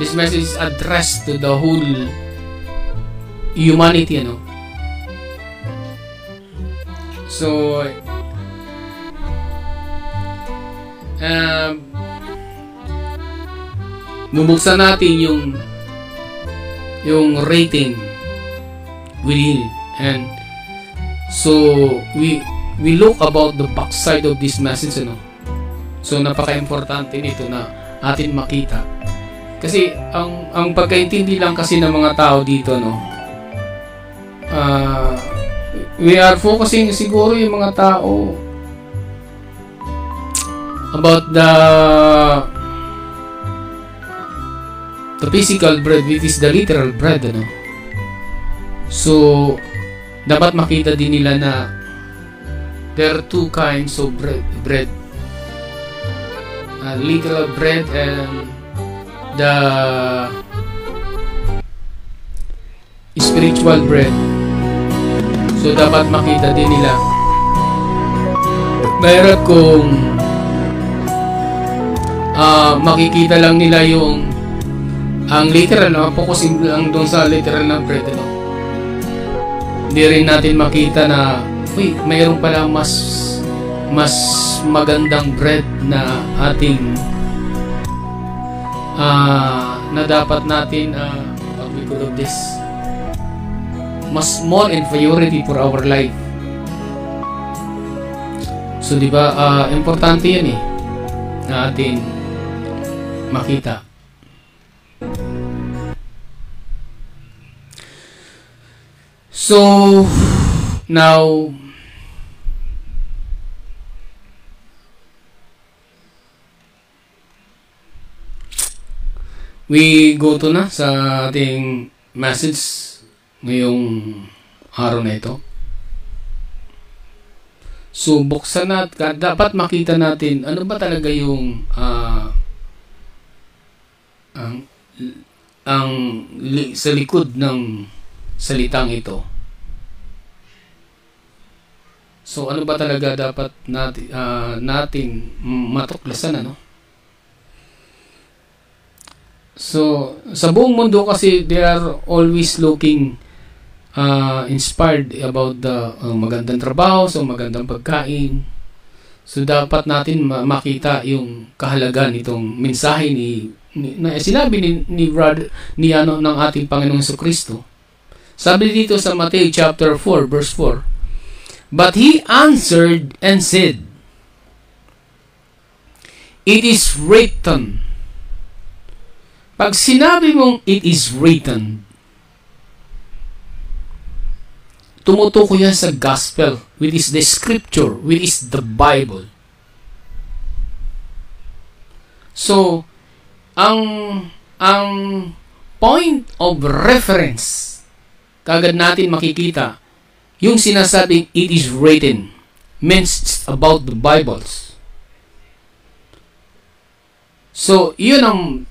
This message is addressed to the whole humanity, ano? So, bubuksan natin yung rating within, and so we look about the backside of this message, ano? So napaka-importante nito na atin makita, kasi ang pagkaintindi lang kasi ng mga tao dito, no, we are focusing siguro yung mga tao about the physical bread, which is the literal bread, ano. So dapat makita din nila na there are two kinds of bread, literal bread and the spiritual bread. So dapat makita din nila. Mahirap kung makikita lang nila yung ang literal, no? Focusing lang doon sa literal na bread, no? Hindi rin natin makita na mayroon pala mas magandang bread na ating na dapat natin what we call this, mas more inferiority for our life. So di ba importante yan na ating makita. So now we go to na sa ating message ngayong araw na ito. So buksan natin, dapat makita natin ano ba talaga yung sa likod ng salitang ito. So ano ba talaga dapat natin matuklasan, ano? So sa buong mundo kasi they are always looking inspired about the magandang trabaho, so magandang pagkain. So dapat natin makita yung kahalagan nitong mensahe na sinabi ni ng ating Panginoong Jesucristo. Sabi dito sa Matthew chapter 4 verse 4, "But he answered and said, it is written." Pag sinabi mong it is written, tumutukoy yan sa gospel, which is the scripture, which is the Bible. So, ang point of reference, kagad natin makikita, yung sinasabing it is written, means it's about the Bibles. So, yun ang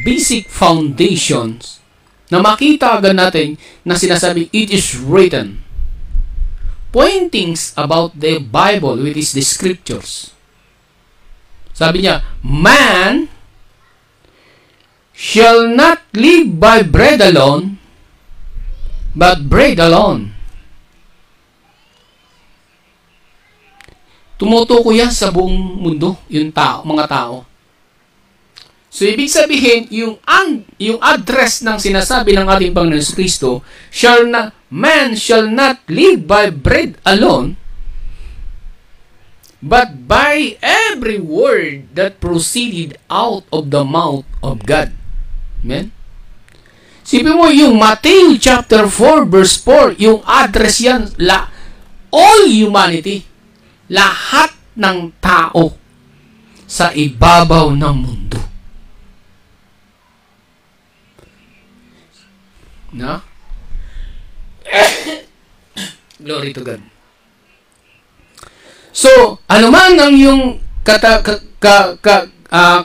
basic foundations na makita agad natin na sinasabi it is written, pointing about the Bible, which is the scriptures. Sabi niya, man shall not live by bread alone, but bread alone. Tumutukoy yan sa buong mundo, yung mga tao. So, ibig sabihin, yung address ng sinasabi ng ating Panginoon Jesucristo, man shall not live by bread alone, but by every word that proceeded out of the mouth of God. Amen? Sipin mo, yung Matthew chapter 4 verse 4, yung address yan, all humanity, lahat ng tao sa ibabaw ng mundo. No? Glory to God. So, ano man ang yung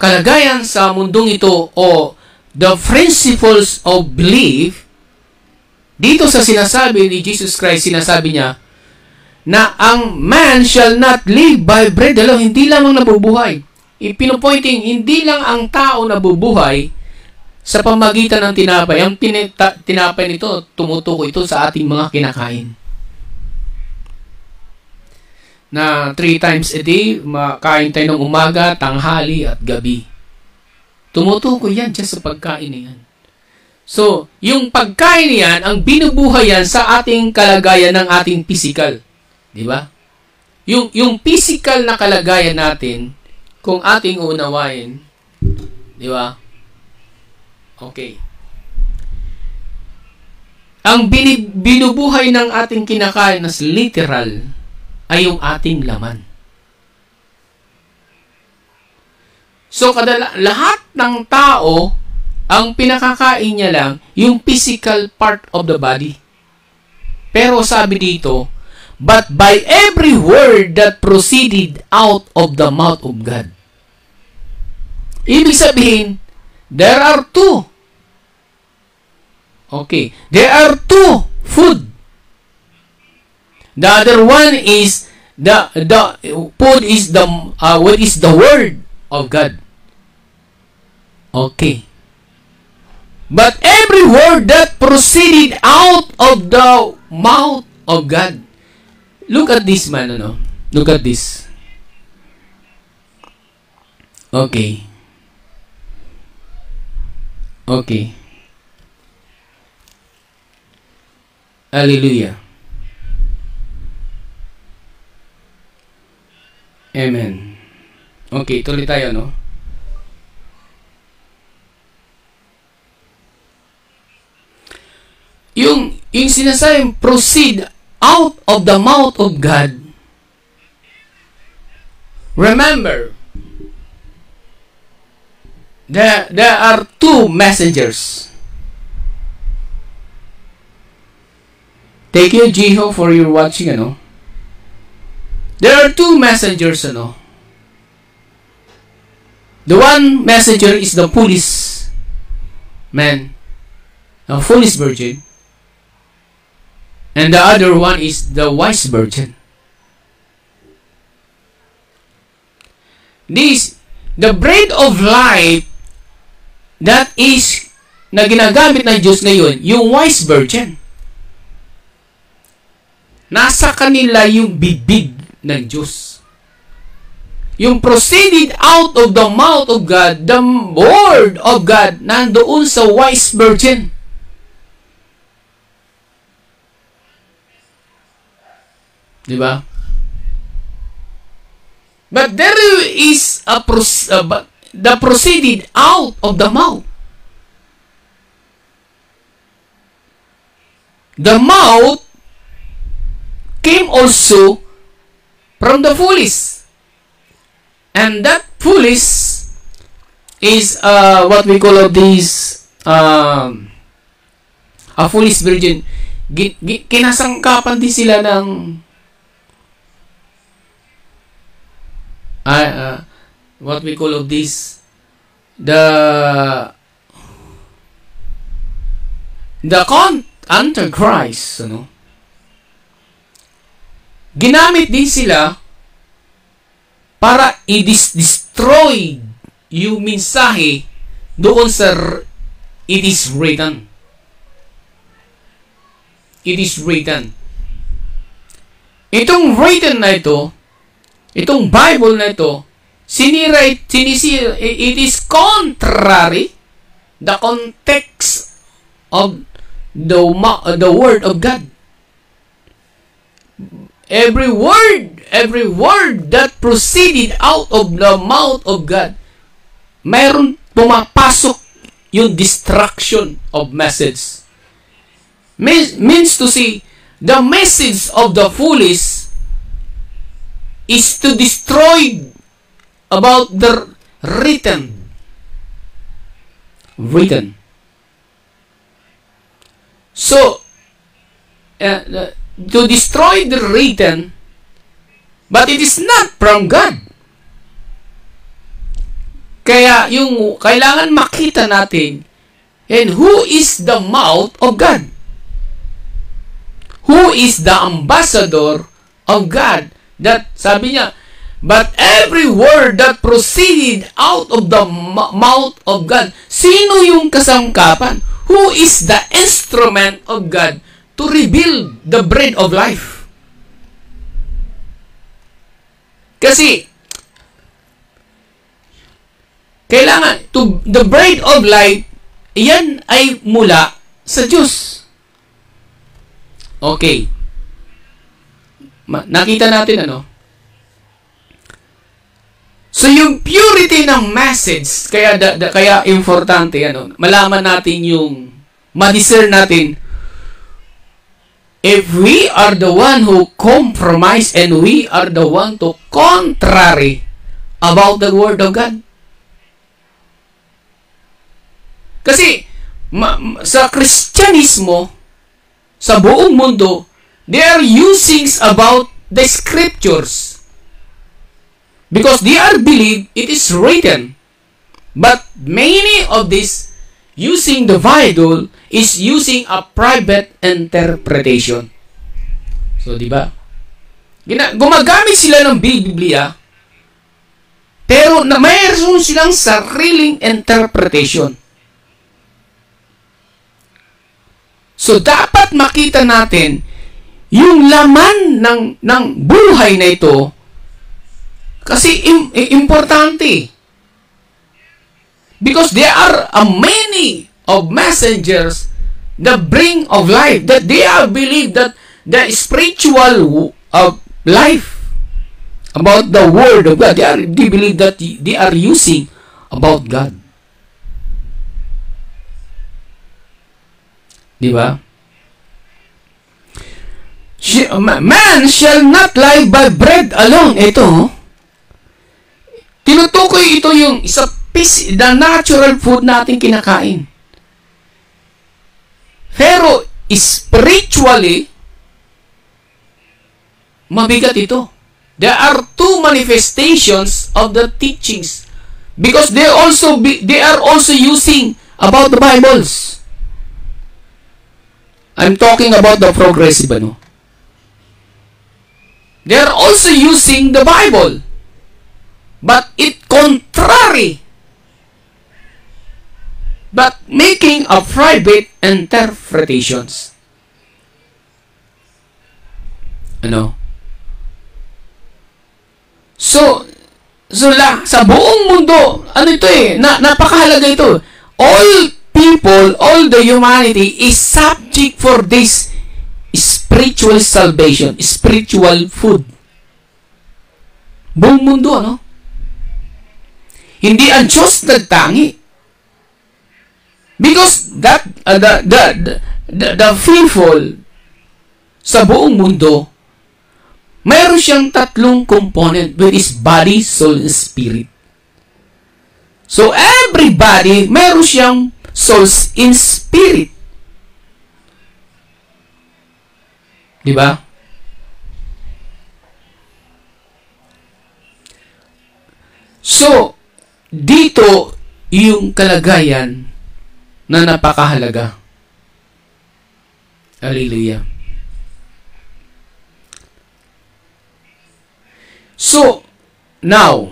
kalagayan sa mundong ito o the principles of belief, dito sa sinasabi ni Jesus Christ, sinasabi niya na ang man shall not live by bread alone, hindi lamang nabubuhay. Pinupointing, hindi lang ang tao nabubuhay sa pamagitan ng tinapay. Ang tinapay nito, tumutukoy ito sa ating mga kinakain. Na 3 times a day, makain tayo ng umaga, tanghali, at gabi. Tumutukoy yan dyan sa pagkain na yan. So, yung pagkain yan, ang binubuhay yan sa ating kalagayan ng ating physical. Di ba? Yung physical na kalagayan natin, kung ating unawain, di ba? Okay. Ang binubuhay ng ating kinakain as literal ay yung ating laman. So, lahat ng tao, ang pinakakain niya lang, yung physical part of the body. Pero sabi dito, but by every word that proceeded out of the mouth of God. Ibig sabihin, there are 2. Okay. There are 2 food. The other one is the food is what is the word of God. Okay. But every word that proceeded out of the mouth of God. Look at this, man, ano? Look at this. Okay. Okay. Hallelujah. Amen. Okay, tuloy tayo, no? Yung sinasayang proceed out of the mouth of God. Remember, there are 2 messengers. Thank you, Jiho, for your watching, ano? There are 2 messengers, ano? The one messenger is the foolish man, a foolish virgin. And the other one is the wise virgin. The bread of life that is na ginagamit ng Diyos ngayon, yung wise virgin. Nasa kanila yung bibig ng Diyos. Yung proceeded out of the mouth of God, the word of God, nandoon sa wise virgin. Diba? But there is the proceeded out of the mouth. The mouth came also from the foolish. And that foolish is what we call of this a foolish virgin. Kinasangkapan din sila ng what we call of this the Antichrist, ano? Ginamit din sila para i-destroy yung mensahe doon sa it is written. It is written. Itong written na ito, itong Bible na ito, sinisira, it is contrary the context of the word of God. Every word that proceeded out of the mouth of God, mayroon pumapasok yung destruction of message. Means to say, the message of the foolish is to destroy about the written. So, to destroy the written, but it is not from God. Kaya yung kailangan makita natin, and who is the mouth of God? Who is the ambassador of God? That sabi niya, but every word that proceeded out of the mouth of God. Sino yung kasangkapan? Who is the instrument of God to reveal the bread of life? Kasi, kailangan, the bread of life, yan ay mula sa Diyos. Okay. Nakita natin ano? So yung purity ng message, kaya importante ano, malaman natin yung ma-discern natin if we are the one who compromise and we are the one to contrary about the Word of God. Kasi sa Kristyanismo, sa buong mundo, they are using about the scriptures. Because they are believe it is written. But many of this using the Bible is using a private interpretation. So, di ba? Gumagamit sila ng Biblia, pero mayroon silang sariling interpretation. So, dapat makita natin yung laman ng buhay na ito. Kasi importante. Because there are many of messengers that bring of life, that they are believe that the spiritual of life about the Word of God, they believe that they are using about God. Di ba? Man shall not live by bread alone. Ito, tinutukoy ito yung isa piece, the natural food natin kinakain. Pero, spiritually, mabigat ito. There are two manifestations of the teachings. Because they are also using about the Bibles. I'm talking about the progressive, ano? They are also using the Bible. But it contrary. But making a private interpretations. Ano? So sa buong mundo, ano ito napakahalaga ito. All people, all the humanity is subject for this spiritual salvation, spiritual food. Buong mundo, ano? Hindi ang Diyos nagtangi. Because that the people sa buong mundo, mayroon siyang tatlong component, which is body, soul, and spirit. So everybody, mayroon siyang souls in spirit. Di ba? So, dito yung kalagayan na napakahalaga. Hallelujah. So, now,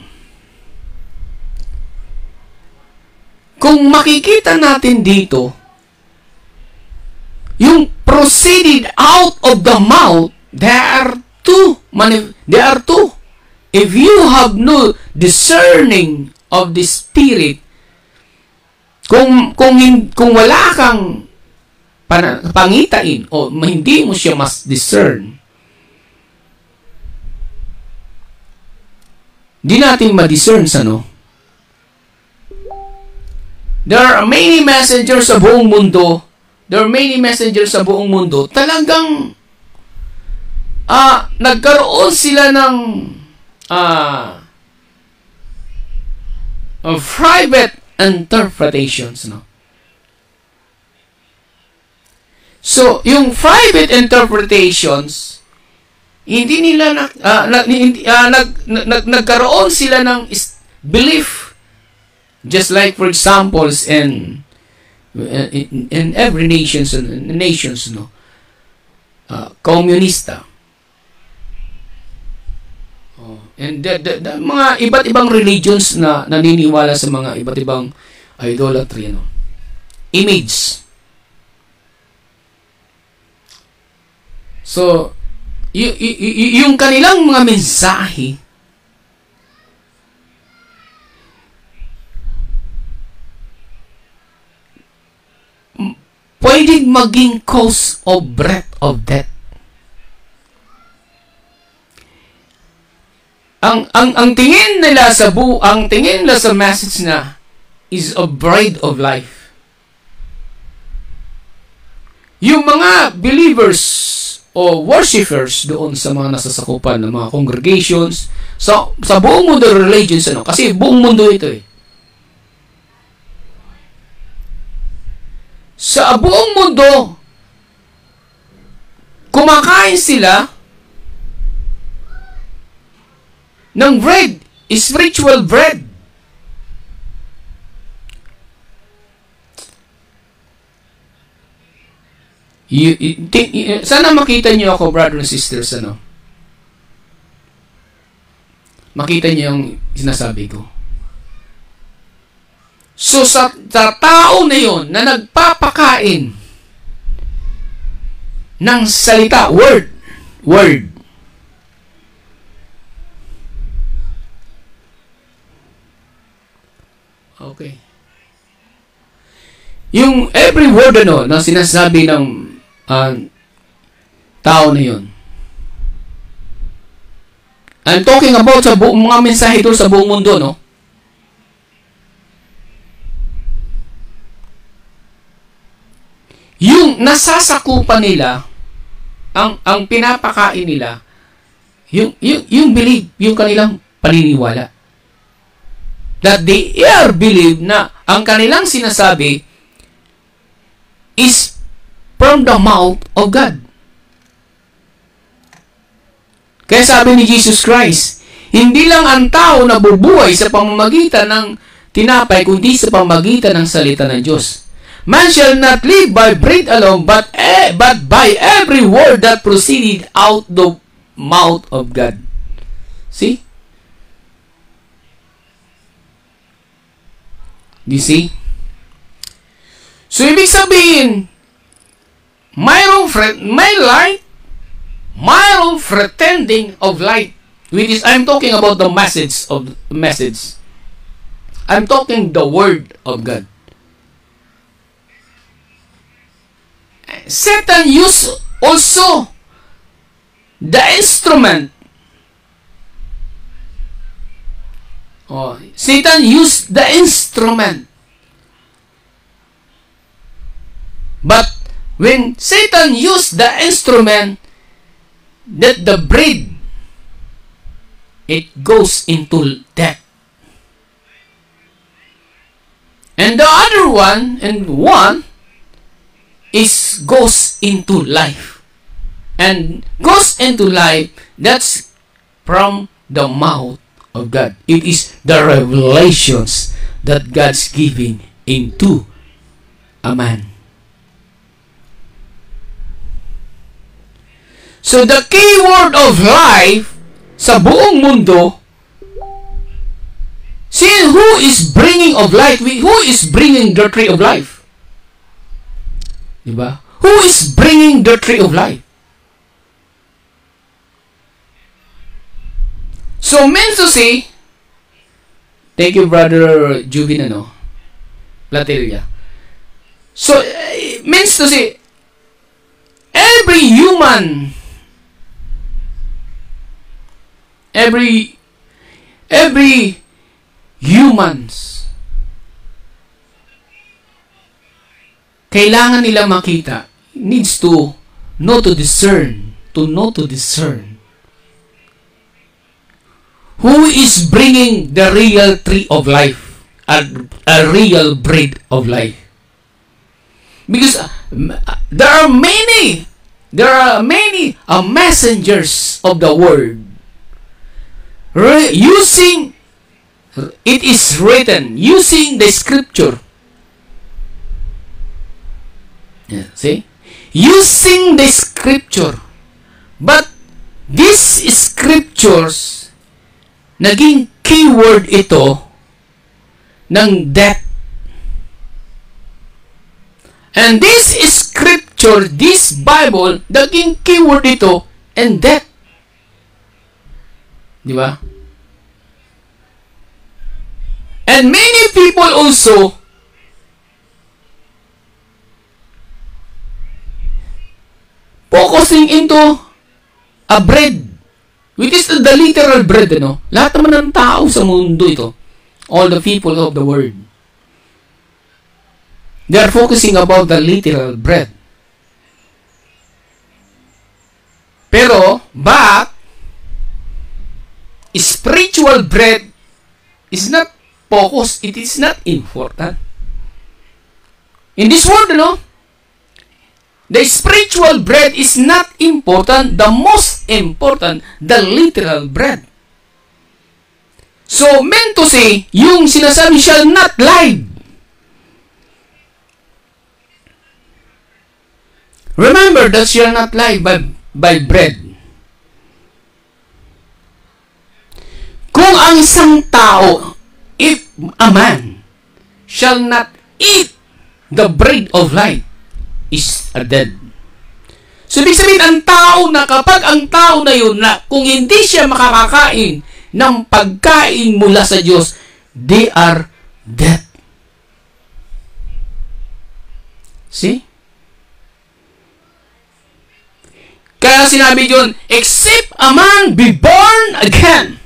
kung makikita natin dito, yung proceeded out of the mouth, there are two. If you have no discerning of the Spirit, kung wala kang pangitain o hindi mo siya mas discern, di natin ma-discern sa no. There are many messengers sa buong mundo. Talagang nagkaroon sila ng private interpretations, no? So, yung private interpretations, hindi nila nagkaroon sila ng belief, just like for examples in every nations, no, komunista, And the mga iba't ibang religions na naniniwala sa mga iba't ibang idolatry, image. So, yung kanilang mga mensahe, pwedeng maging cause of breath of death. Ang tingin nila sa message na is a bride of life. Yung mga believers o worshipers doon sa mga nasasakupan ng mga congregations sa buong mundo religions, kasi buong mundo ito sa buong mundo kumakain sila ng bread, spiritual bread. Sana makita niyo ako, brother and sisters, makita niyo yung sinasabi ko. So, sa tao na yun na nagpapakain ng salita, word, okay. Yung every word na sinasabi ng tao na yun. I'm talking about sa mga mensahe doon sa buong mundo, Yung nasasakupan nila, ang pinapakain nila, yung belief, yung kanilang paniniwala. That they believe na ang kanilang sinasabi is from the mouth of God. Kaya sabi ni Jesus Christ, hindi lang ang tao nabubuhay sa pamamagitan ng tinapay, kundi sa pamamagitan ng salita ng Diyos. Man shall not live by bread alone, but by every word that proceeded out the mouth of God. See? You see? So, ibig sabihin, may light, mayroong pretending of light. Which is, I'm talking about the message. I'm talking the word of God. Satan used also the instrument. Satan used the instrument. But when Satan used the instrument, that the bread, it goes into death. And the other one, goes into life. And goes into life, that's from the mouth of God. It is the revelations that God's giving into a man. So the key word of life sa buong mundo, see who is bringing of life, who is bringing the tree of life? Diba? Who is bringing the tree of life? So, means to say, thank you, Brother Jubin, Plateria. So, means to say, every humans, kailangan nila makita, needs to know to discern, who is bringing the real tree of life, a real bread of life. Because there are many messengers of the word. Using, it is written, using the scripture. Yeah, see? Using the scripture. But these scriptures naging keyword ito ng death. And this scripture, this Bible, naging keyword ito and death. Di ba? And many people also focusing into a bread, which is the literal bread, ano? Lahat naman ng tao sa mundo ito, all the people of the world, they are focusing about the literal bread. Pero, but, spiritual bread is not focused, it is not important. In this world, no? The spiritual bread is not important. The most important, the literal bread. So, meant to say, yung sinasabi shall not lie. Remember that shall not lie by bread. Kung ang isang tao, if a man shall not eat the bread of life, is dead. So, ibig sabihin, ang tao na kapag ang tao na yun, na kung hindi siya makakakain ng pagkain mula sa Diyos, they are dead. See? Kaya sinabi yun, except a man be born again,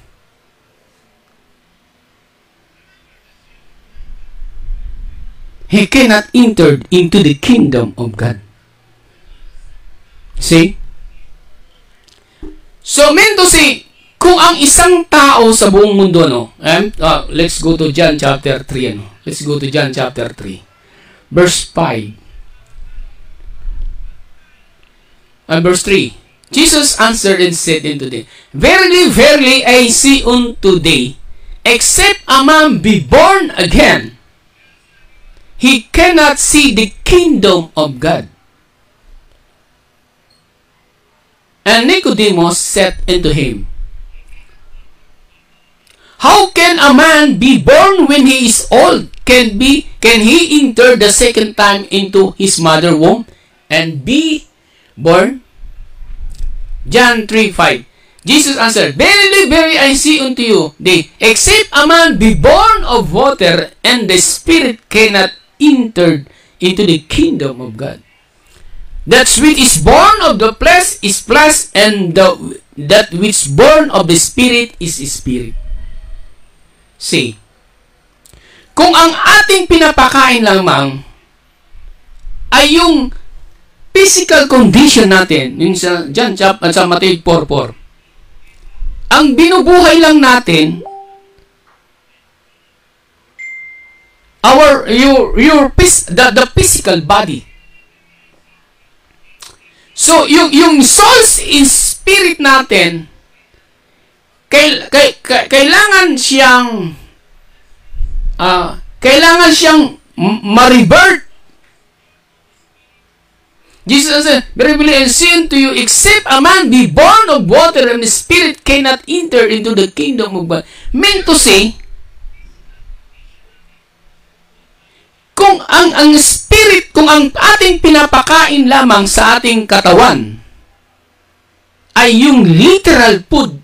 he cannot enter into the kingdom of God. See? So, meant to say, kung ang isang tao sa buong mundo, no? Let's go to John chapter 3, ano? Let's go to John chapter 3. Verse 5. And verse 3. Jesus answered and said unto them, Verily, verily, I say unto thee, except a man be born again, he cannot see the kingdom of God. And Nicodemus said unto him, How can a man be born when he is old? Can he enter the second time into his mother womb and be born? John 3:5. Jesus answered, Verily, verily, I say unto you, except a man be born of water and the Spirit cannot entered into the kingdom of God. That which is born of the flesh is flesh, and that which born of the Spirit is spirit. See, kung ang ating pinapakain lamang ay yung physical condition natin, yung sa Matthew 4:4, ang binubuhay lang natin the physical body. So yung souls in spirit natin, kailangan siyang ma-revert. Jesus said, Verily I say unto you, except a man be born of water and the Spirit cannot enter into the kingdom of God. Meant to say, kung ang spirit, kung ang ating pinapakain lamang sa ating katawan ay yung literal food.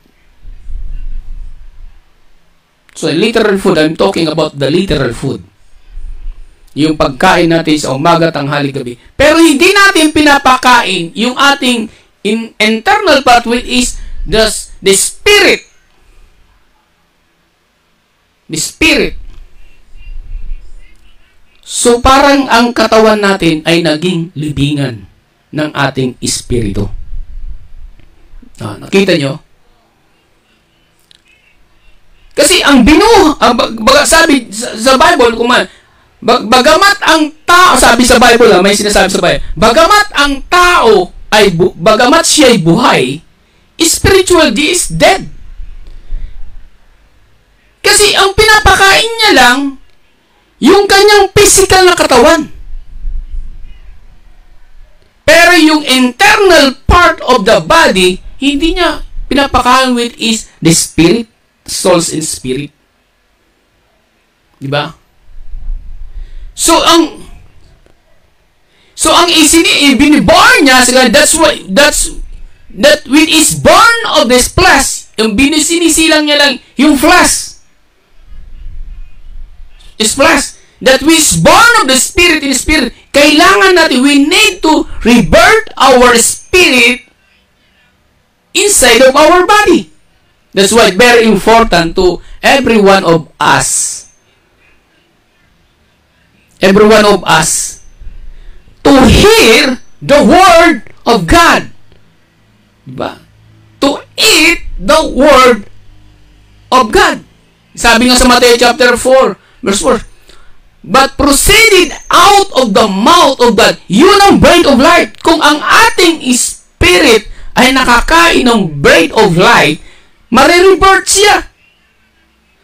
So, literal food, I'm talking about the literal food. Yung pagkain natin sa umaga, tanghali, gabi. Pero hindi natin pinapakain yung ating internal part, which is the spirit. The spirit. So, parang ang katawan natin ay naging libingan ng ating espiritu. Nakita nyo? Kasi ang sabi sa Bible, bagamat ang tao, sabi sa Bible, may sinasabi sa Bible, bagamat ang tao bagamat siya ay buhay, spiritual is dead. Kasi ang pinapakain niya lang yung kanyang physical na katawan. Pero yung internal part of the body, hindi niya pinapakain with is the spirit. souls and spirit. Diba? So ang biniborn niya, that which is born of this flesh, yung sinisilang niya lang yung flesh. Is flesh. That which is born of the spirit in spirit. Kailangan natin, we need to rebirth our spirit inside of our body. That's why very important to every one of us. Every one of us to hear the word of God. Diba? To eat the word of God. Sabi nga sa Matthew chapter 4, verse 4, but proceeded out of the mouth of God. Yun ang bread of life. Kung ang ating spirit ay nakakain ng bread of life, marirevert siya.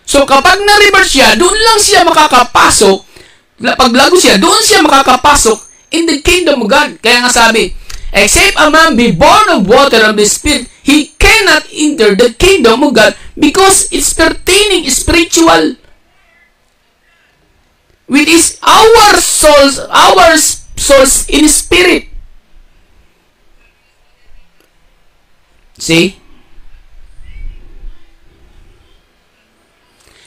So kapag na-revert siya, doon lang siya makakapasok. Paglago siya, doon siya makakapasok in the kingdom of God. Kaya nga sabi, except a man be born of water and the Spirit, he cannot enter the kingdom of God because it's pertaining spiritual. Which is our souls in spirit. See?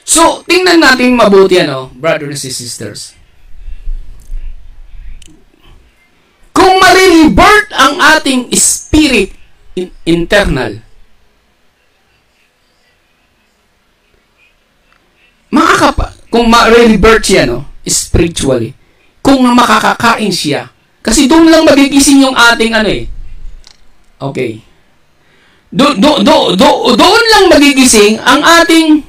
So, tingnan natin mabuti, brothers and sisters. Kung marirevert ang ating spirit internal, kung ma-revert siya, spiritually, kung makakakain siya, kasi doon lang magigising yung ating okay. Doon lang magigising ang ating,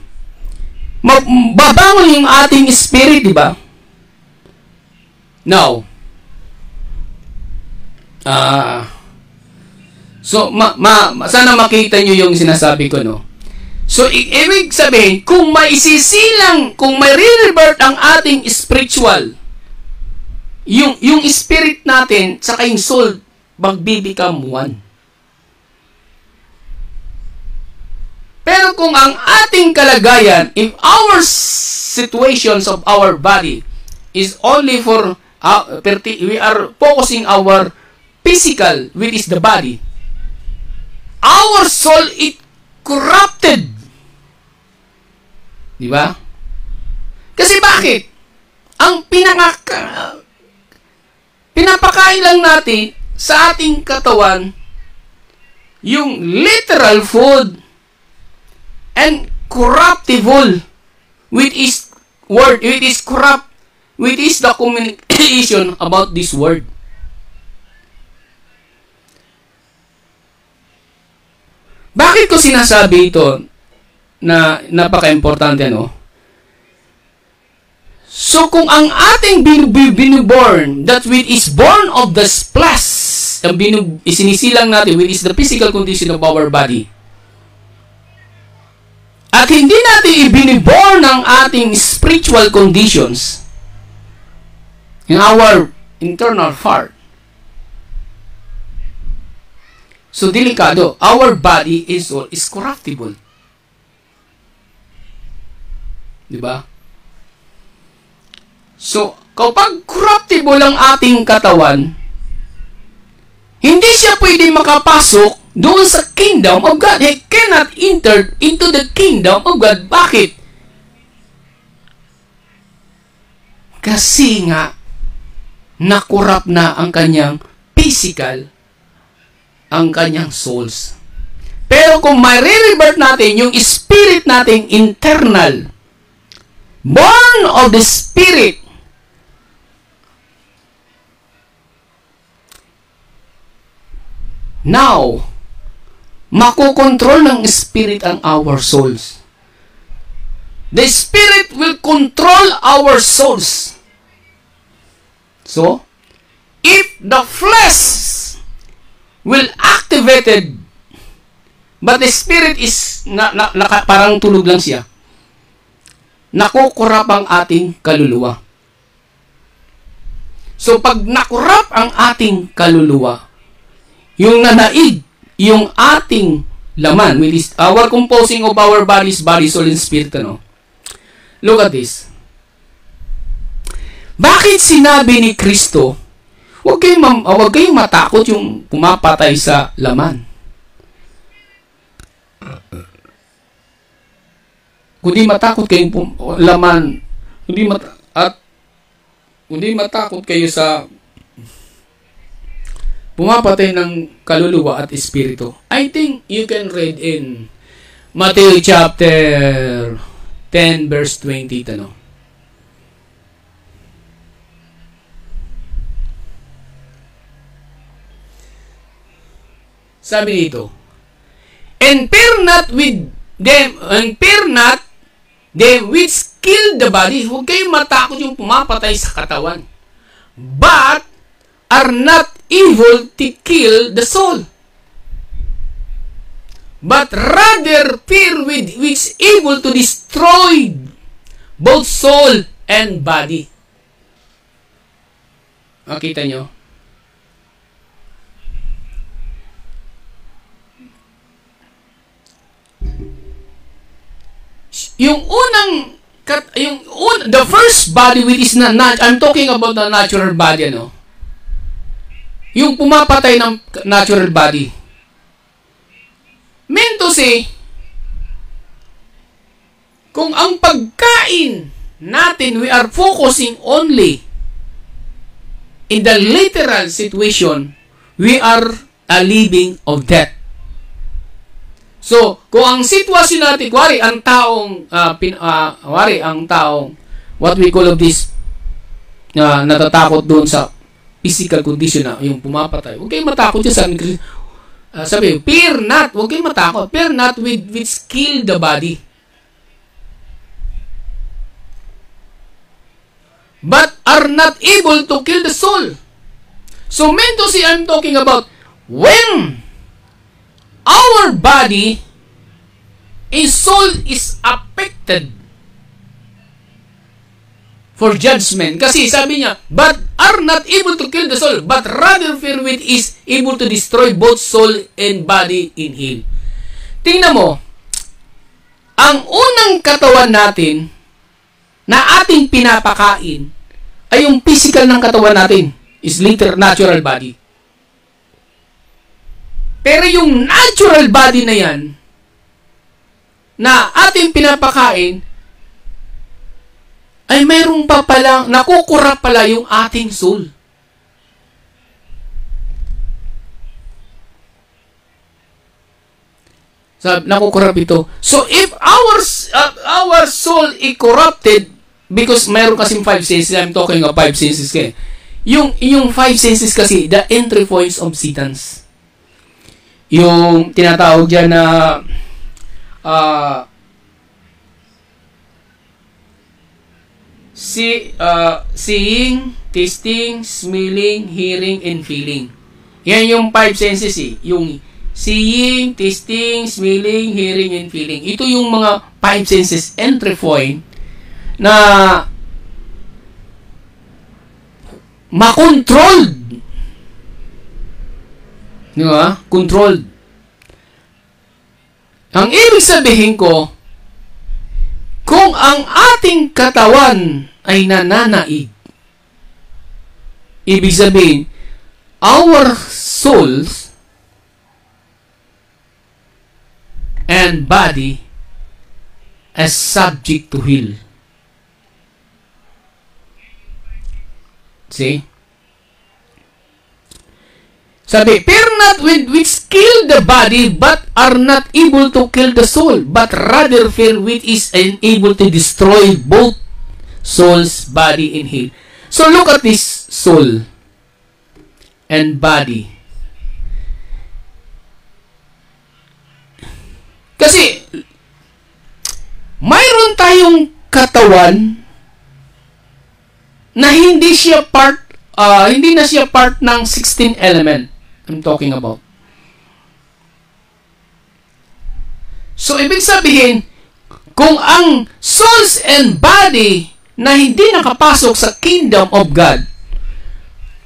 babangon yung ating spirit, di ba? Now, so, sana makita nyo yung sinasabi ko, So, ibig sabihin, kung may re-revert ang ating spiritual, yung spirit natin, saka yung soul, mag-become one. Pero kung ang ating kalagayan, if our situations of our body is only for, we are focusing our physical, which is the body, our soul is corrupted. Di ba? Kasi bakit? Ang pinapakain lang natin sa ating katawan yung literal food and corruptible, which is word, which is corrupt, which is the communication about this word. Bakit ko sinasabi ito na napaka-importante, So, kung ang ating biniborn, that which is born of the flesh, ang isinisilang natin, which is the physical condition of our body, at hindi natin ibiniborn ang ating spiritual conditions in our internal heart, so delikado, our body is corruptible. Diba? So, kapag corruptible ang ating katawan, hindi siya pwede makapasok doon sa kingdom of God. He cannot enter into the kingdom of God. Bakit? Kasi nga, nakurap na ang kanyang physical, ang kanyang souls. Pero kung may re-revert natin yung spirit nating internal, born of the Spirit, now, makokontrol ng Spirit ang our souls. The Spirit will control our souls. So, if the flesh will activated, but the Spirit is parang tulog lang siya, nakukurap ang ating kaluluwa. So, pag nakurap ang ating kaluluwa, yung nanaig, yung ating laman, which is our composing of our bodies, body, soul, and spirit, ano? Look at this. Bakit sinabi ni Kristo, huwag kayong matakot yung pumapatay sa laman? Kundi matakot kayong laman, kundi matakot kayo sa pumapatay ng kaluluwa at espiritu. I think you can read in Matthew chapter 10 verse 20, tanong. Sabi dito, and fear not them which kill the body. Huwag kayong matakot yung pumapatay sa katawan. But are not able to kill the soul. But rather fear with which able to destroy both soul and body. Makita nyo? The first body which is I'm talking about the natural body, ano? Yung pumapatay ng natural body. Meant to say, kung ang pagkain natin, we are focusing only in the literal situation, we are a living of death. So, kung ang sitwasyon natin, ang taong, what we call of this, natatakot doon sa physical condition na yung pumapatay. Huwag kayong matakot dyan. Sabi, fear not. Huwag kayong matakot. Fear not with which kill the body. But are not able to kill the soul. So, meant to say, I'm talking about when our body, soul is affected for judgment. Kasi sabi niya, but are not able to kill the soul, but rather fear with is able to destroy both soul and body in hell. Tingnan mo, ang unang katawan natin na ating pinapakain ay yung physical ng katawan natin, is literal natural body. Pero yung natural body na yan, na ating pinapakain, ay mayroong pa pala, nakukurap pala yung ating soul. Nakukurap ito. So, if our soul is corrupted, because mayroon kasing 5 senses, I'm talking of 5 senses kayo. Yung 5 senses kasi, the entry points of Satan's. Yung tinatawag dyan na seeing, tasting, smelling, hearing, and feeling. Yan yung 5 senses eh. Yung seeing, tasting, smelling, hearing, and feeling. Ito yung mga 5 senses entry point na makontrolled. Diba? Controlled. Ang ibig sabihin ko, kung ang ating katawan ay nananaig, ibig sabihin, our souls and body as subject to hell. See? Sabi, fear not with which kill the body, but are not able to kill the soul, but rather fear which is able to destroy both souls, body, and hell. So look at this soul and body. Kasi, mayroon tayong katawan na hindi na siya part ng 16 element. I'm talking about. So, ibig sabihin, kung ang souls and body na hindi nakapasok sa kingdom of God,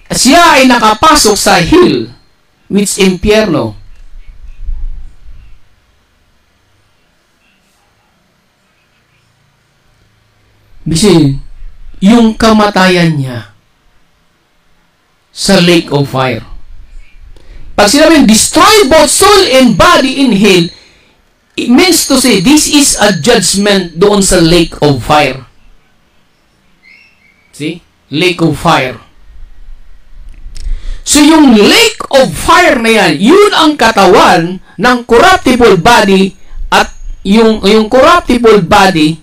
siya ay nakapasok sa hell, which impyerno. Kasi, yung kamatayan niya sa lake of fire. Pag sinabing, destroy both soul and body in hell, it means to say, this is a judgment doon sa lake of fire. See? Lake of fire. So, yung lake of fire na yan, yun ang katawan ng corruptible body at yung corruptible body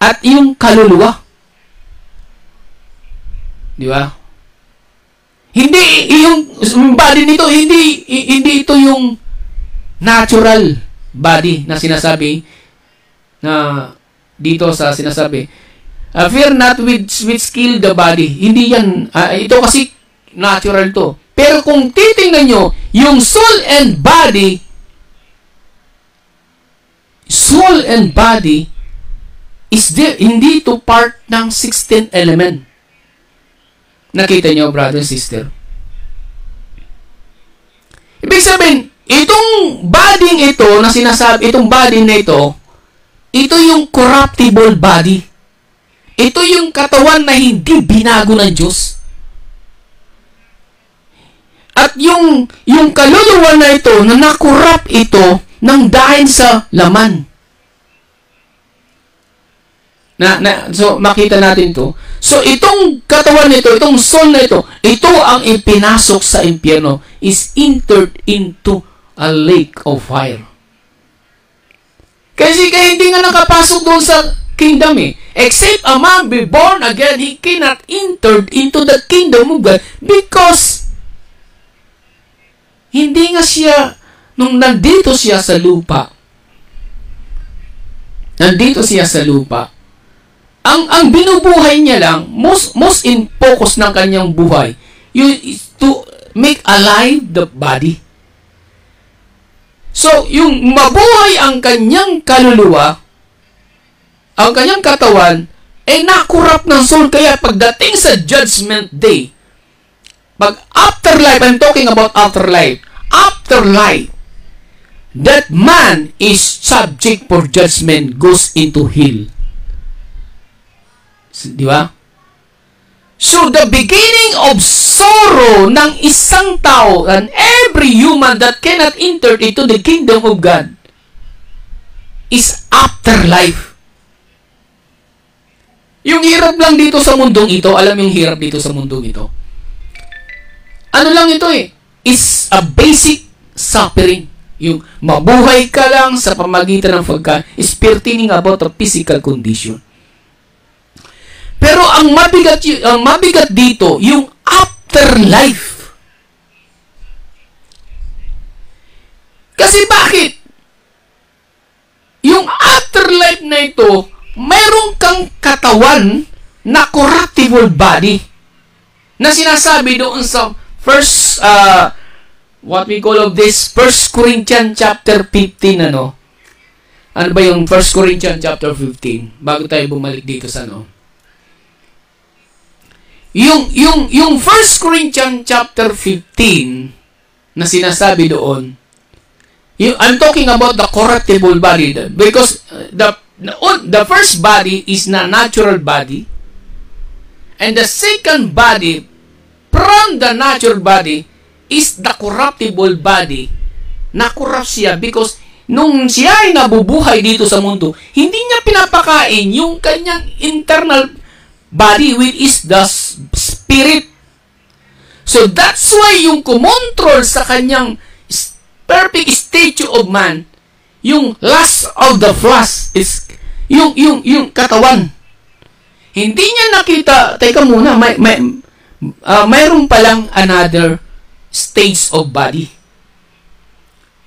at yung kaluluwa. Di ba? Hindi, yung body nito, hindi ito yung natural body na sinasabi na dito sa sinasabi, fear not which kill the body. Hindi yan, ito kasi natural to. Pero kung titingnan nyo, yung soul and body is there, hindi to part ng 16th element. Nakita nyo, brother and sister? Ibig sabihin, itong body ito na sinasabi, itong body na ito yung corruptible body. Ito yung katawan na hindi binago ng Diyos. At yung kaluluwa na ito, na nakorrupt ito nang dahil sa laman. So, makita natin to. So, itong katawan nito, itong soul na ito ang ipinasok sa impyerno, is entered into a lake of fire. Kasi hindi nga nakapasok doon sa kingdom eh. Except a man be born again, he cannot enter into the kingdom of God because hindi nga siya, nung nandito siya sa lupa, ang binubuhay niya lang, most in focus ng kanyang buhay, is to make alive the body. So, yung mabuhay ang kanyang kaluluwa, ang kanyang katawan, nakurap ng soul. Kaya pagdating sa judgment day, pag afterlife, I'm talking about afterlife, that man is subject for judgment, goes into hell. Di ba? So, the beginning of sorrow ng isang tao and every human that cannot enter into the kingdom of God is afterlife. Yung hirap lang dito sa mundong ito, alam yung hirap dito sa mundong ito. Ano lang ito eh? Is a basic suffering. Yung mabuhay ka lang sa pamagitan ng pagkain is pertaining about a physical condition. Pero ang mabigat dito, yung afterlife. Kasi bakit? Yung afterlife na ito, mayroon kang katawan na corruptible body na sinasabi doon sa what we call of this, 1 Corinthians chapter 15, ano? Ano ba yung 1 Corinthians chapter 15? Bago tayo bumalik dito sa ano? Yung 1 Corinthians chapter 15 na sinasabi doon, I'm talking about the corruptible body because the first body is na natural body and the second body from the natural body is the corruptible body. Na-corrupt siya because nung siya ay nabubuhay dito sa mundo, hindi niya pinapakain yung kanyang internal body, which is the spirit. So, that's why yung kumontrol sa kanyang perfect statue of man, yung lust of the flesh, is yung katawan. Hindi niya nakita, teka muna, mayroon palang another stage of body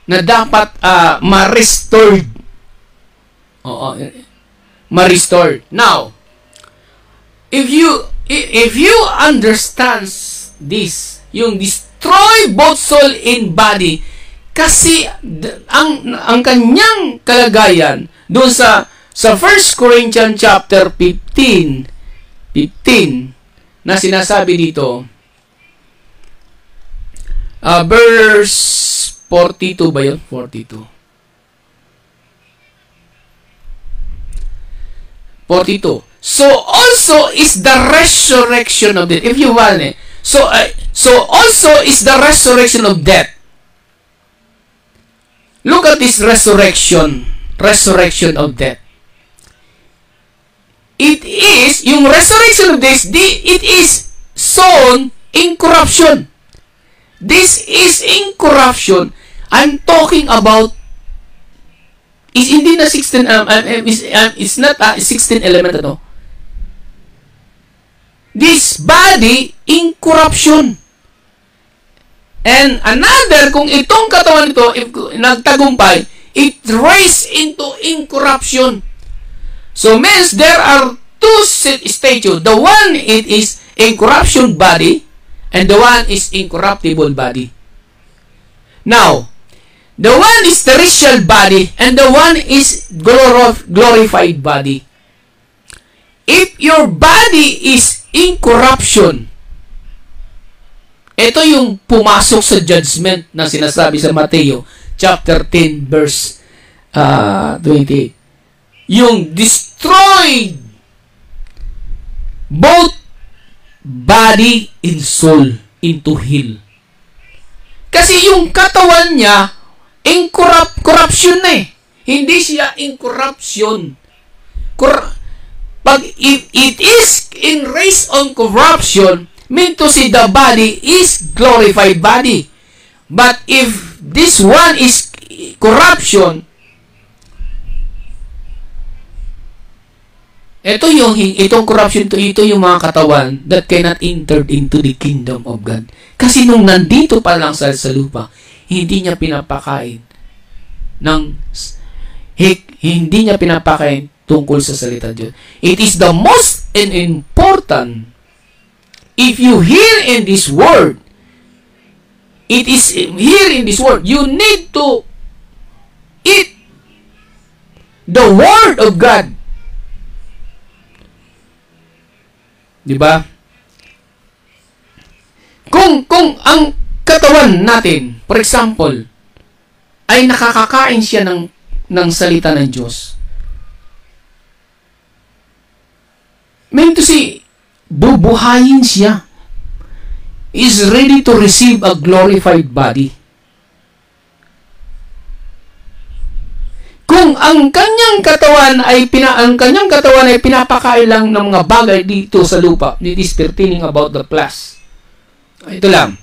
na dapat ma-restored. Ma-restored. Now, if you understand this, yung destroy both soul and body, kasi ang kanyang kalagayan doon sa 1 Corinthians chapter 15 na sinasabi dito, verse 42 ba yun? 42. So also is the resurrection of death. If you want it. So also is the resurrection of death. Look at this resurrection of death. It is, yung resurrection of death, it is sown in corruption. This is incorruption. I'm talking about hindi na 16 it's not 16 element ano. This body incorruption. And another, kung itong katawan ito if nagtagumpay, it raised into incorruption. So means there are two stages. The one it is incorruption body and the one is incorruptible body. Now, the one is terrestrial body and the one is glorified body. If your body is incorruption, ito yung pumasok sa judgment na sinasabi sa Mateo chapter 10 verse 28. Yung destroyed both body and soul into hell. Kasi yung katawan niya corruption na eh. Hindi siya incorruption. Pag it is in race on corruption, mean to say the body is glorified body. But if this one is corruption, itong corruption ito yung mga katawan that cannot enter into the kingdom of God. Kasi nung nandito pa lang sa lupa, hindi niya pinapakain tungkol sa salita Diyos. It is the most important. If you hear in this word, it is here in this word, you need to eat the word of God. Diba? Kung ang katawan natin, for example, ay nakakakain siya ng salita ng Diyos, meant to say, bubuhayin siya, is ready to receive a glorified body. Kung ang kanyang katawan ay pinapakain lang ng mga bagay dito sa lupa, it is pertaining about the flesh. Ito lang.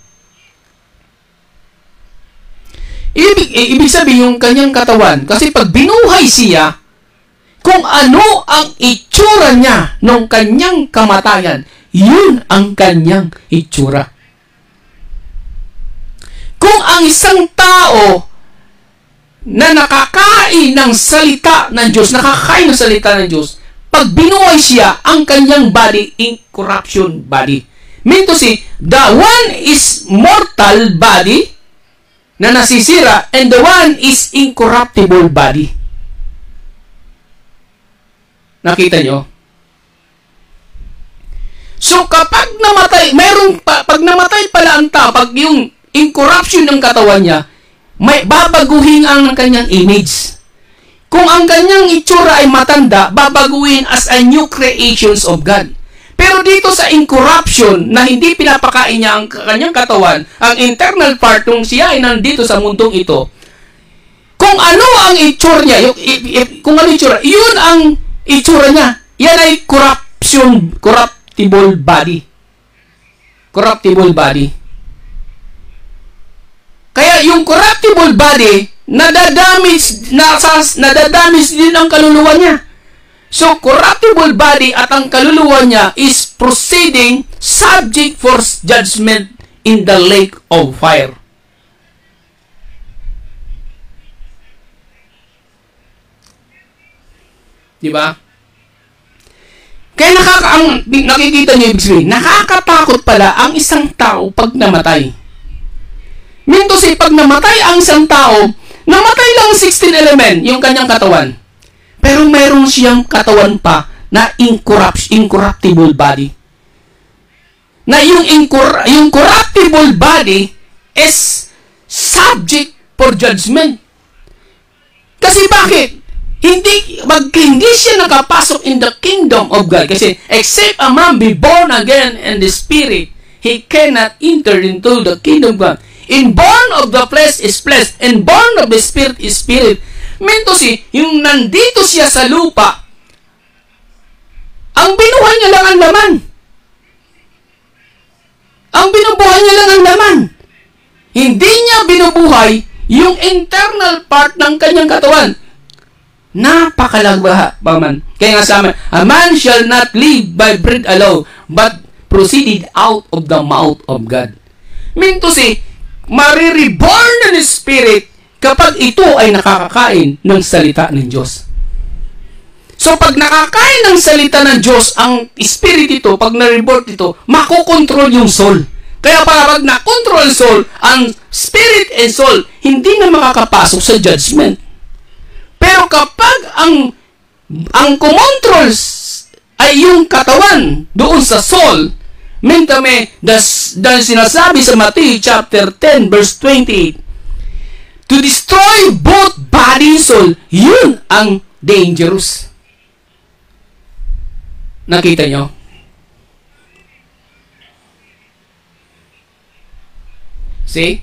Ibig sabihin yung kanyang katawan, kasi pag binuhay siya, kung ano ang itsura niya nung kanyang kamatayan, yun ang kanyang itsura. Kung ang isang tao na nakakain ng salita ng Diyos, pag binuhay siya, ang kanyang body, incorruption body. Mean to say, the one is mortal body na nasisira, and the one is incorruptible body. Nakita nyo? So, kapag namatay, pag namatay pala ang tao, pag yung incorruption ng katawan niya, may babaguhin ang kanyang image. Kung ang kanyang itsura ay matanda, babaguhin as a new creations of God. Pero dito sa incorruption, na hindi pinapakain niya ang kanyang katawan, ang internal part nung siya ay nandito sa mundong ito, kung ano ang itsura niya, kung ano itsura, yun ang itsura niya. Yan ay corruptible body. Corruptible body. Kaya yung corruptible body, nadadamage din ang kaluluwa niya. So, corruptible body at ang kaluluwa niya is proceeding subject for judgment in the lake of fire. Diba? Kaya nakikita niyo ibig sabihin, nakakatakot pala ang isang tao pag namatay. Minto si pag namatay ang isang tao, namatay lang 16 element yung kanyang katawan. Pero mayroon siyang katawan pa na incorruptible body. Na yung corruptible body is subject for judgment. Kasi bakit? hindi siya nakapasok in the kingdom of God. Kasi, except a man be born again in the Spirit, he cannot enter into the kingdom of God. In born of the flesh is flesh, and born of the Spirit is Spirit. Mento yung nandito siya sa lupa, ang binuhay niya lang ang laman. Ang binubuhay niya lang ang laman. Hindi niya binubuhay yung internal part ng kanyang katawan. Napakalagwa pa man. Kaya nga sa amin, a man shall not live by bread alone, but proceeded out of the mouth of God. Mean to say, marireborn ng Spirit kapag ito ay nakakakain ng salita ng Diyos. So, pag nakakain ng salita ng Diyos, ang Spirit ito, pag na-reborn ito, makokontrol yung soul. Kaya pag na-control soul, ang Spirit and soul, hindi na makakapasok sa judgment. Pero kapag ang kumontrol ay yung katawan doon sa soul, mentame, dahil sinasabi sa Matthew chapter 10 verse 28, to destroy both body and soul, yun ang dangerous. Nakita nyo? See?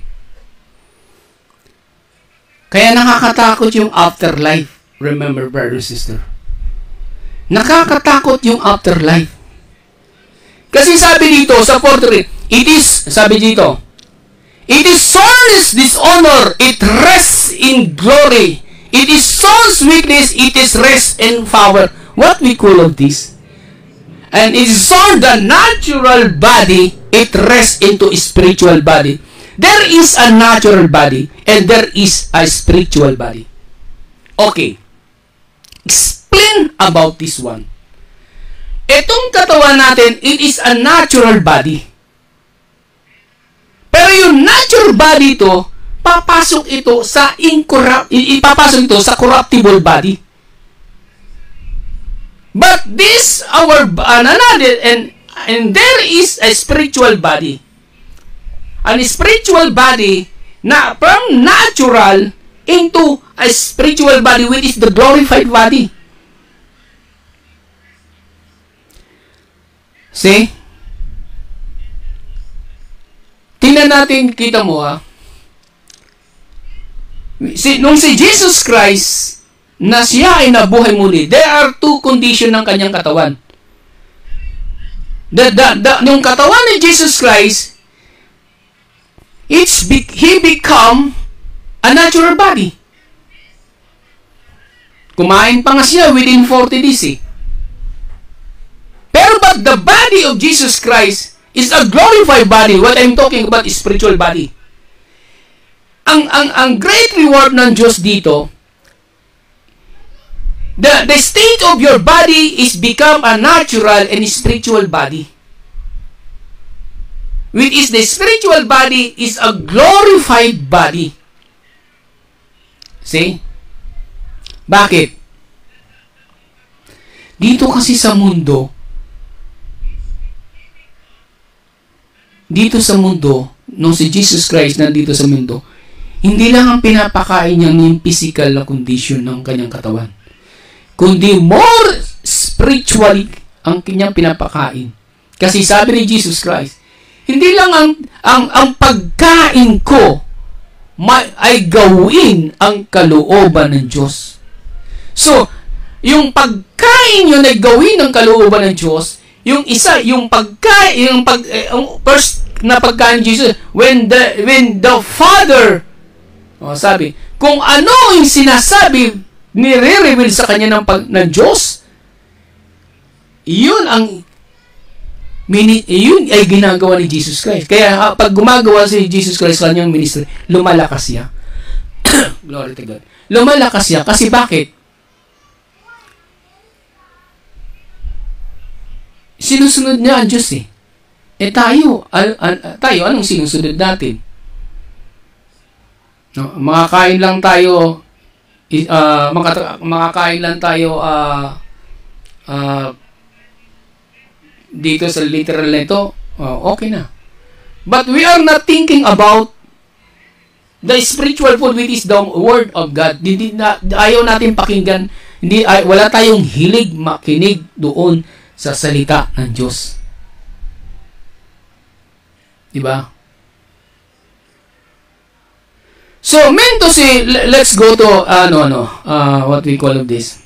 Kaya nakakatakot yung afterlife. Remember, brother and sister. Nakakatakot yung afterlife. Kasi sabi dito sa 43, sabi dito, it is soul's dishonor, it rests in glory. It is soul's weakness, it is rest in power. What we call of this? And it is soul, the natural body, it rests into spiritual body. There is a natural body and there is a spiritual body. Okay. Explain about this one. Itong katawan natin, it is a natural body. Pero yung natural body ito, ipapasok ito sa corruptible body. But this and there is a spiritual body. An spiritual body na from natural into a spiritual body which is the glorified body. See? Tingnan natin, kita mo nung si Jesus Christ na siya ay nabuhay muli, there are two conditions ng kanyang katawan. Yung katawan ni Jesus Christ, he become a natural body. Kumain pa nga siya within 40 days Pero but the body of Jesus Christ is a glorified body. What I'm talking about is spiritual body. Ang great reward ng Diyos dito, the state of your body is become a natural and spiritual body. Which is the spiritual body is a glorified body. See? Bakit? Dito kasi sa mundo, nung si Jesus Christ nandito sa mundo, hindi lang ang pinapakain niya yung physical na condition ng kanyang katawan, kundi more spiritually ang kanyang pinapakain. Kasi sabi ni Jesus Christ, hindi lang ang pagkain ko ay gawin ang kalooban ng Diyos. So, yung pagkain yun ay gawin ang kalooban ng Diyos. Yung isa, yung first na pagkain Jesus, when the Father, sabi, kung ano yung sinasabi, nire-reveal sa kanya ng Diyos, yun ay ginagawa ni Jesus Christ. Kaya pag gumagawa si Jesus Christ sa kanyang ministry, lumalakas siya. Glory to God. Lumalakas siya. Kasi bakit? Sinusunod niya ang Diyos tayo, anong sinusunod natin? No, makakain lang tayo dito sa literal na ito, okay na. But we are not thinking about the spiritual food which is the Word of God. Ayaw natin pakinggan Wala tayong hilig makinig doon sa salita ng Diyos. Diba? So, meant to say, let's go to, what we call of this.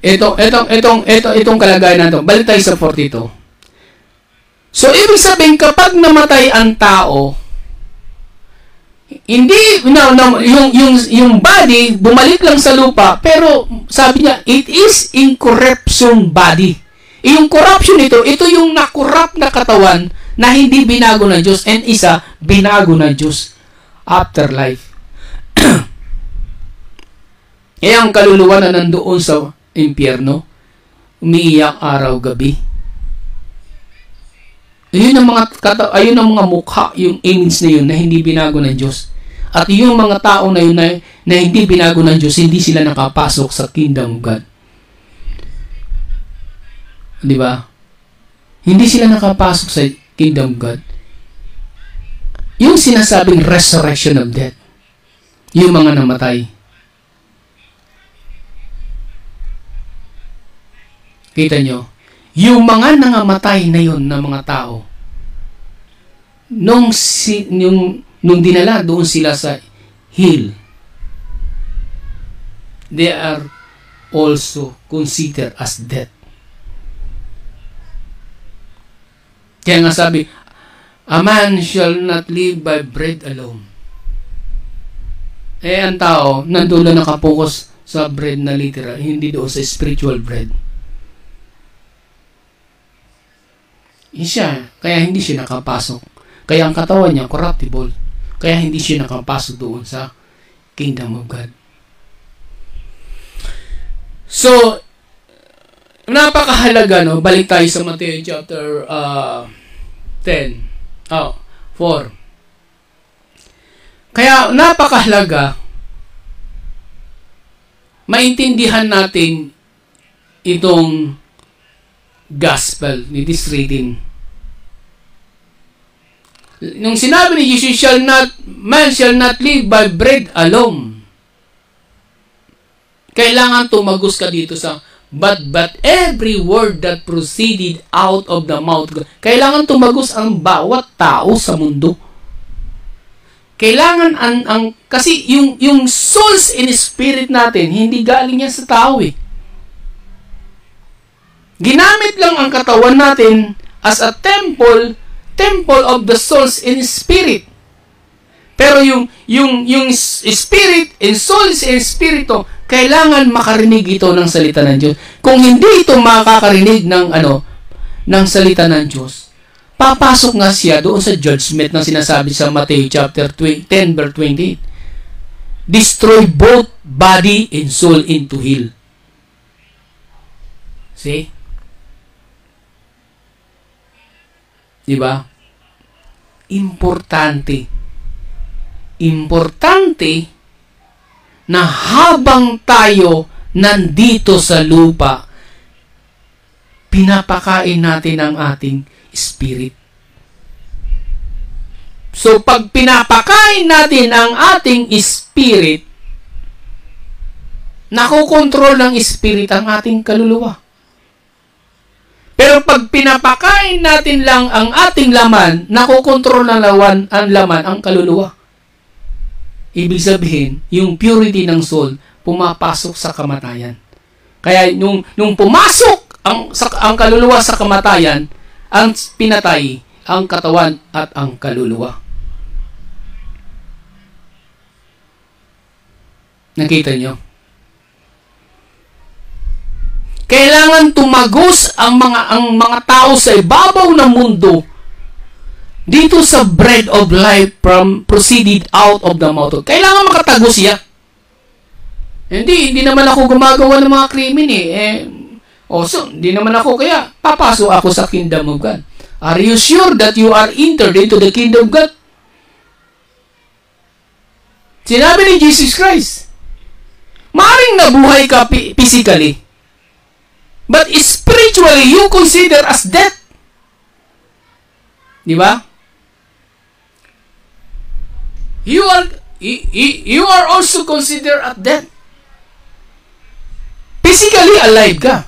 Itong kalagayan na ito. Balik tayo sa 42. So, ibig sabihin, kapag namatay ang tao, hindi, yung body, bumalik lang sa lupa, pero sabi niya, it is incorruption body. Yung corruption ito yung nakorrupt na katawan na hindi binago ng Diyos, and isa, binago ng Diyos. Afterlife. Ang kaluluwa na nandoon sa impyerno, umiiyak araw-gabi. Ayun ang mga mukha, yung image na yun na hindi binago ng Diyos. At yung mga tao na yun na hindi binago ng Diyos, hindi sila nakapasok sa kingdom of God. Di ba? Hindi sila nakapasok sa kingdom of God. Yung sinasabing resurrection of death, yung mga namatay. Kita nyo? Yung mga nangamatay na yun na mga tao, nung dinala doon sila sa hill, they are also considered as dead. Kaya nga sabi, a man shall not live by bread alone. Ang tao, nandun lang nakapokus sa bread na literal, hindi doon sa spiritual bread. Kaya hindi siya nakapasok. Kaya ang katawan niya corruptible. Kaya hindi siya nakapasok doon sa kingdom of God. So, napakahalaga, no? Balik tayo sa Matthew chapter 4. Kaya napakahalaga maintindihan natin itong gospel ni this reading. Nung sinabi ni Jesus, man shall not live by bread alone. Kailangan tumagos ka dito sa but every word that proceeded out of the mouth. Kailangan tumagos ang bawat tao sa mundo. Kailangan kasi yung souls and spirit natin, hindi galing yan sa tao eh. Ginamit lang ang katawan natin as a temple of the souls and spirit. Pero yung spirit and souls and spirito, kailangan makarinig ito ng salita ng Diyos. Kung hindi ito makakarinig ng salita ng Diyos, papasok nga siya doon sa judgment na sinasabi sa Matthew chapter 10 verse 28. Destroy both body and soul into hell. See? Diba? Importante na habang tayo nandito sa lupa, pinapakain natin ang ating spirit. So, pag pinapakain natin ang ating spirit, nakokontrol ng spirit ang ating kaluluwa. Pero pag pinapakain natin lang ang ating laman, nakokontrol ng laman ang kaluluwa. Ibig sabihin, yung purity ng soul, pumapasok sa kamatayan. Kaya nung pumasok ang kaluluwa sa kamatayan, ang pinatay ang katawan at ang kaluluwa. Nakita nyo? Kailangan tumagos ang mga tao sa ibabaw ng mundo dito sa bread of life proceeded out of the mouth. Kailangan makatagos siya. Hindi naman ako gumagawa ng mga krimen so, hindi naman ako, kaya papasok ako sa kingdom of God. Are you sure that you are entered into the kingdom of God? Sinabi ni Jesus Christ, maaaring nabuhay ka physically, but spiritually, you consider as death. Di ba? You are also considered as death. Physically alive ka.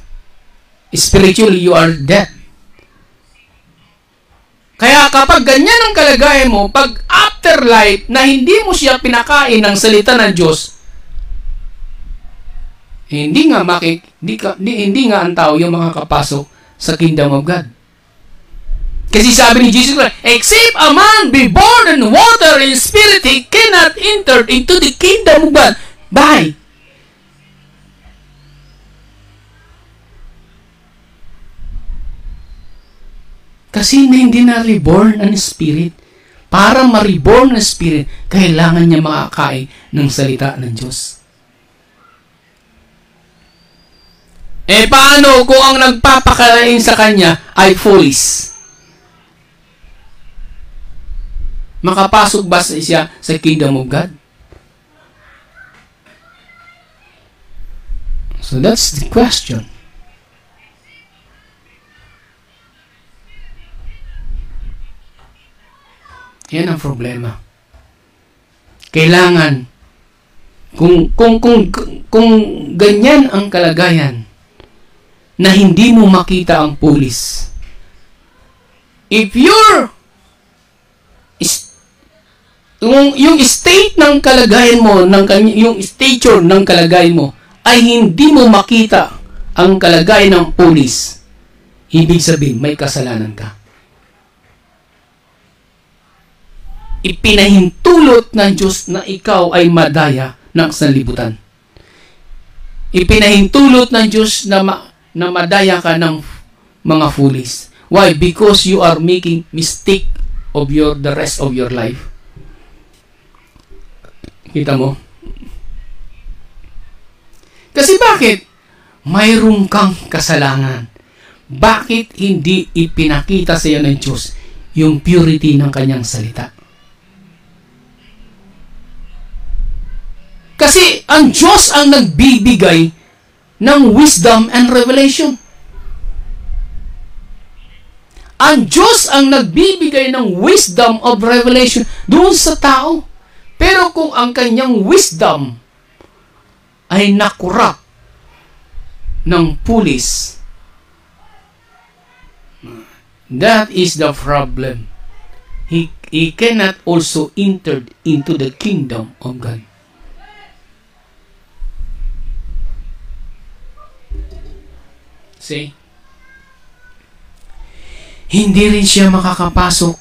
Spiritually, you are dead. Kaya kapag ganyan ang kalagayan mo, pag afterlife na hindi mo siya pinakain ng salita ng Diyos, hindi nga ang tao yung makakapasok sa kingdom of God. Kasi sabi ni Jesus Christ, except a man be born in water and spirit, he cannot enter into the kingdom of God. Bye. Kasi hindi na reborn ang spirit. Para ma-reborn ang spirit, kailangan niya makakain ng salita ng Diyos. Paano kung ang nagpapakain sa kanya ay foolish? Makapasok ba siya sa kingdom of God? So that's the question. Yan ang problema. Kailangan kung ganyan ang kalagayan na hindi mo makita ang pulis. If yung state ng kalagayan mo, yung stature ng kalagayan mo ay hindi mo makita ang kalagayan ng pulis, ibig sabihin may kasalanan ka. Ipinahintulot ng Diyos na ikaw ay madaya ng sanlibutan. Ipinahintulot ng Diyos na madaya ka ng mga foolish. Why? Because you are making mistake of the rest of your life. Kita mo? Kasi bakit? Mayroon kang kasalanan. Bakit hindi ipinakita sa iyo ng Diyos yung purity ng kanyang salita? Kasi ang Diyos ang nagbibigay ng wisdom and revelation. Ang Diyos ang nagbibigay ng wisdom of revelation doon sa tao. Pero kung ang kanyang wisdom ay nakurap ng pulis, that is the problem. He cannot also enter into the kingdom of God. See? Hindi rin siya makakapasok.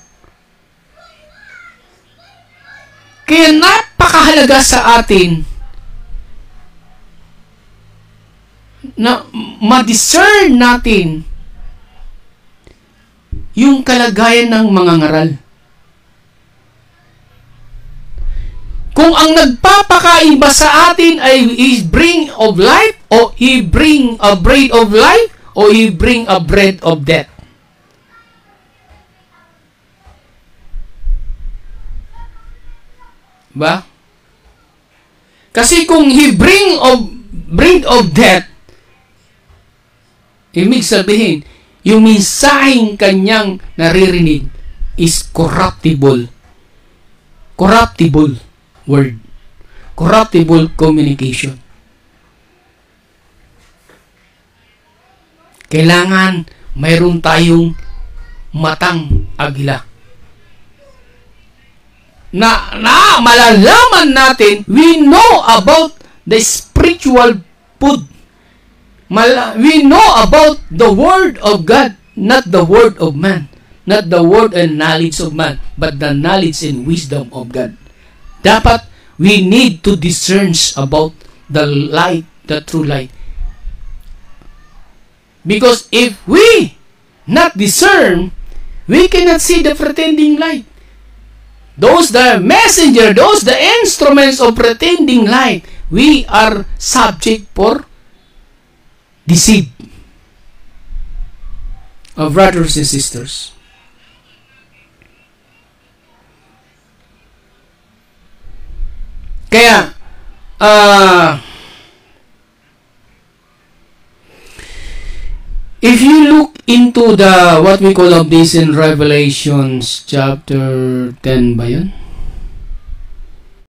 Kaya napakahalaga sa atin na ma-discern natin yung kalagayan ng mga ngaral. Kung ang nagpapakain ba sa atin ay is bring of life, o he bring a bread of life, o he bring a bread of death. Ba? Kasi kung he bring of death, ibig sabihin, yung mensaheng kanyang naririnig is corruptible. Corruptible word. Corruptible communication. Kailangan mayroon tayong matang agila. Na malalaman natin, we know about the spiritual food. We know about the word of God, not the word of man. Not the word and knowledge of man, but the knowledge and wisdom of God. Dapat, we need to discern about the light, the true light. Because if we not discern, we cannot see the pretending light. Those the messenger, those the instruments of pretending light, we are subject for deceit. Of brothers and sisters. Kaya, if you look into the what we call of this in Revelations chapter 10 ba yun?